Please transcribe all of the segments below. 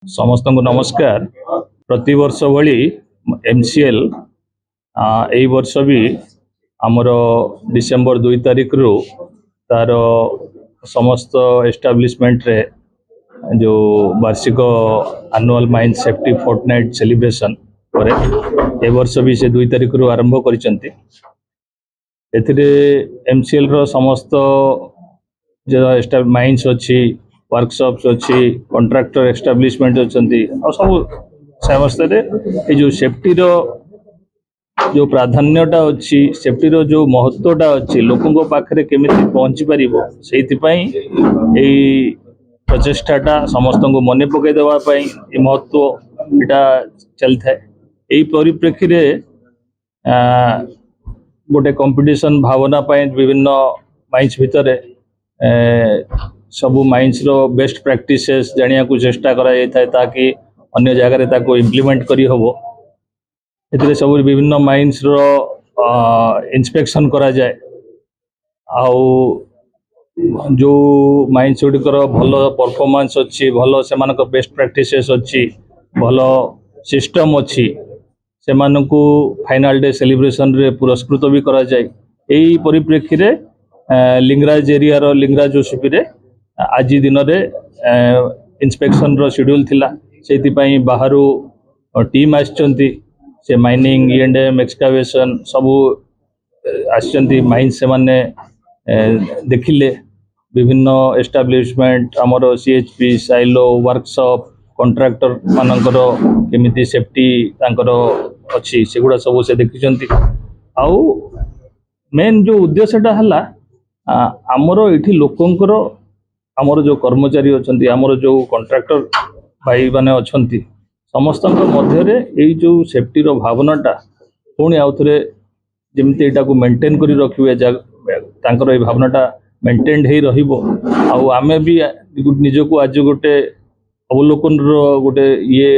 समस्त को नमस्कार। प्रति वर्ष भली एमसीएल यही वर्ष भी आमर डिसेम्बर 2 तारिख रु तार समस्त एस्टाब्लिशमेंट रे जो वार्षिक annual mine safety fortnight celebration पर ए वर्ष भी से 2 तारिख रु आरंभ करिसेंती। एथिरे एमसीएल रो समस्त जो माइन्स अच्छी वर्कशॉप्स अच्छी कॉन्ट्रैक्टर एस्टाब्लिशमेंट अच्छी सब समस्त ये जो सेफ्टी रो जो प्राधान्यटा अच्छी सेफ्टी रो जो महत्वटा अच्छी लोकों पाखरे केमिति पहुँची पारिबो सेइथिपई एई प्रचेष्टाटा समस्त को मन पकई देवाई महत्व एटा चली थाए। एई परिप्रेक्षी रे गोटे कंपटीशन भावना पाई विभिन्न माइन्स भितर सबू माइन्स रो बेस्ट प्रैक्टिसेस जानिया को चेष्टा करा जाय ताकि अन्य जगह ताको इम्प्लीमेंट करी हबो। एथिरे सब विभिन्न माइन्स रो इंस्पेक्शन करा जाए आउ जो माइन्स गुड़िकर भल परफॉर्मेंस अच्छी भल से बेस्ट प्रैक्टिसेस अच्छी भल सिस्टम अच्छी से फाइनल डे सेलिब्रेशन रे पुरस्कृत भी करा जाए। यही परिप्रेक्षी रे लिंगराज एरिया रो लिंगराज ओसीपी रे आज दिन में इंस्पेक्शन रो शेड्यूल थिला से बाहरु टीम आछंती से माइनिंग E&M एक्सकावेशन सबू आछंती माइन से माने देखिले विभिन्न एस्टाब्लिशमेंट आमर सीएचपी साइलो वर्कशॉप कॉन्ट्रैक्टर मानकर केमिति सेफ्टी तांकर अच्छी सेगुड़ा सब से देखिछंती। आउ मेन जो उद्देश्यटा हला आमर एठी लोकंकर आमर जो कर्मचारी अच्छी आमर जो कॉन्ट्रैक्टर भाई माने अच्छी समस्त मध्य यही जो सेफ्टी रो भावनाटा पुणी आउ थे जमी यहाँ को मेंटेन करी रखिए तांकर ये भावनाटा मेंटेन ही रहिबो। आउ आमे भी निजको आज गोटे अवलोकन रो गोटे ये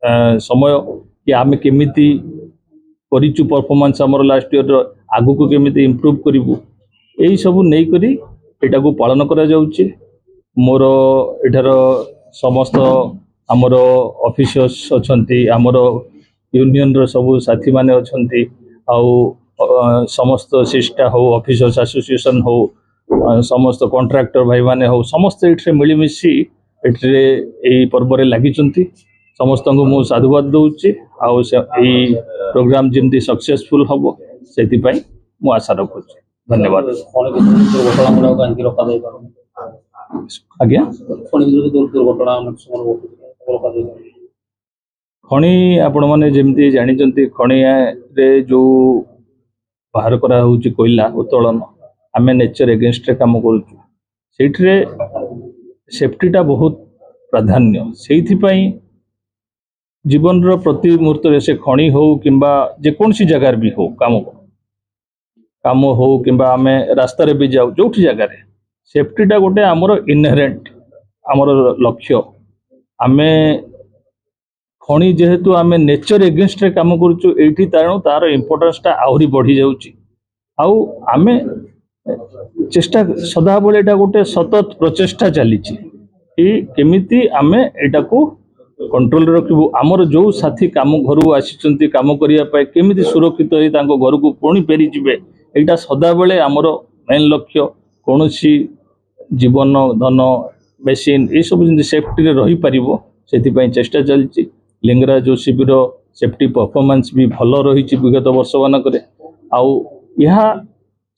समय कि आमे केमिति करिचु परफॉर्मेंस आमर लास्ट ईयर आगु को केमिति इम्प्रूव करिवु यही सब नहीं करी एटा को पालन करा जाउची। मोर एठार समस्त आमर ऑफिसर्स अच्छी आमर यूनियन रो सब साथी माने अच्छी आउ समस्त सिस्टा हो ऑफिसर्स एसोसिएशन हो समस्त कॉन्ट्रैक्टर भाई माने हो समस्त ये मिलमिशी ये पर्व लगी समस्त को मु साधुवाद दूची आउ प्रोग्राम जमी सक्सेसफुल हम से मु आशा रखुची। धन्यवाद। आज्ञा खणी आपण मैंने जमी जानी खणी रे जो बाहर करा होची कोयला उत्तोलन आम नेचर एगेन्स्ट रे काम करूँ से सेफ्टीटा बहुत प्राधान्य से जीवन रो प्रति मुहूर्त से खणी हो किंबा जेकोसी जगार भी हो काम हो किंबा आम रास्ता रे भी जाऊ जो जगार सेफ्टीटा गोटे आमर इनहेरेंट आमर लक्ष्य आम खणी जेहेतु आम नेचर एगेन्स्ट रे काम करूँ ये तार इम्पोर्टेंसटा आहरी बढ़ी जाउची। आउ आम चेष्टा सदाबले एटा गोटे सतत प्रचेष्टा चली केमिति आम एटा को कंट्रोल रखिबु। आमर जो साथी काम घर आसी काम करने केमिति सुरक्षित हो घर को पुणी फेरी जिवे एटा सदाबले आमर मेन लक्ष्य। कौन सी जीवन धन मेसीन ये सब जमी सेफ्टी रे रही पारिबो से चेष्टा चलती। लिंगराज ओसीपी रो सेफ्टी परफॉर्मेंस भी भल रही विगत वर्ष मानक आउ यहाँ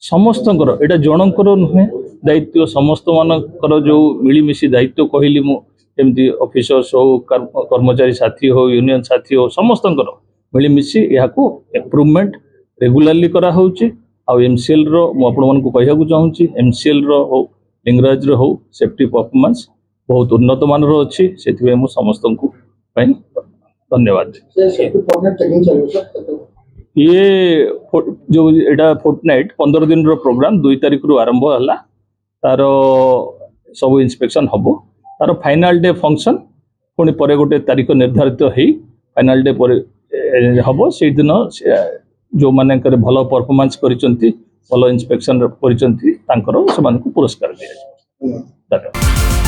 समस्तकर एटा जनकर नुहे दायित्व समस्त मानकर जो मिलमिशी दायित्व कहली मुझे ऑफिसर्स हो कर्मचारी साथी हो यूनियन साथी हो समस्तकर मिलमिशी यहाँ को इम्प्रूवमेंट रेगुलारली करा होची। आउ एमसीएल रो मु आपण मन को कहया चाहूँगी एमसीएल रो हो लिंगराज रो हो सेफ्टी परफॉर्मेंस बहुत उन्नत मान रो अच्छी से मु समस्त को धन्यवाद। ये जो एटा फोर्टनाइट 15 दिन रो प्रोग्राम 2 तारिख रु आरंभ हला तार सब इंस्पेक्शन हबो तार फाइनल डे फंक्शन पुणी परे गोटे तारिख निर्धारित ही फाइनल डे पर हबो से दिन जो माने भल परफॉर्मेंस करिसंती भल इंस्पेक्शन करिसंती तांकर समान को पुरस्कार दिया। धन्यवाद।